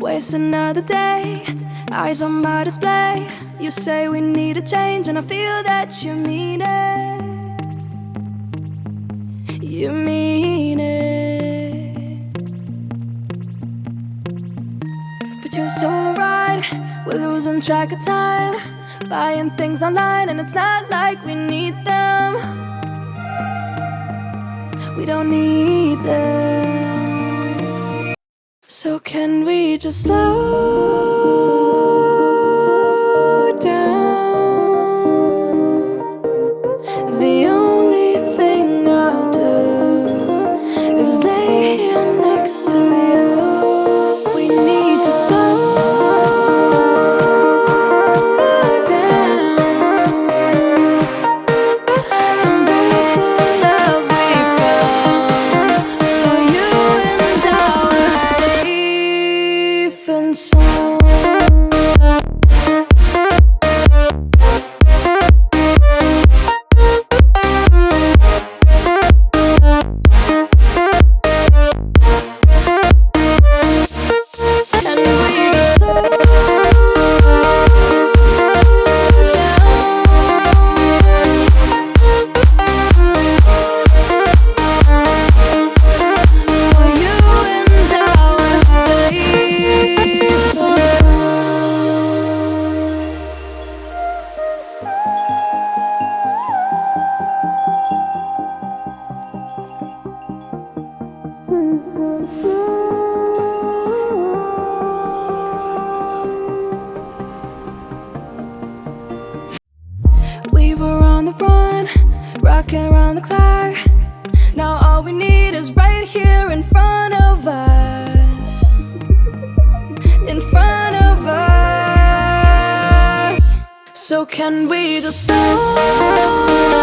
Waste another day, eyes on my display. You say we need a change, and I feel that you mean it. You mean it. But you're so right, we're losing track of time, buying things online, and it's not like we need them. We don't need them. So can we just slow down? The only thing I'll do is lay here next to you. We need to slow down, embrace the love we found. For you and I were safe and sound. We were on the run, rocking around the clock. Now all we need is right here in front of us. In front of us. So can we just slow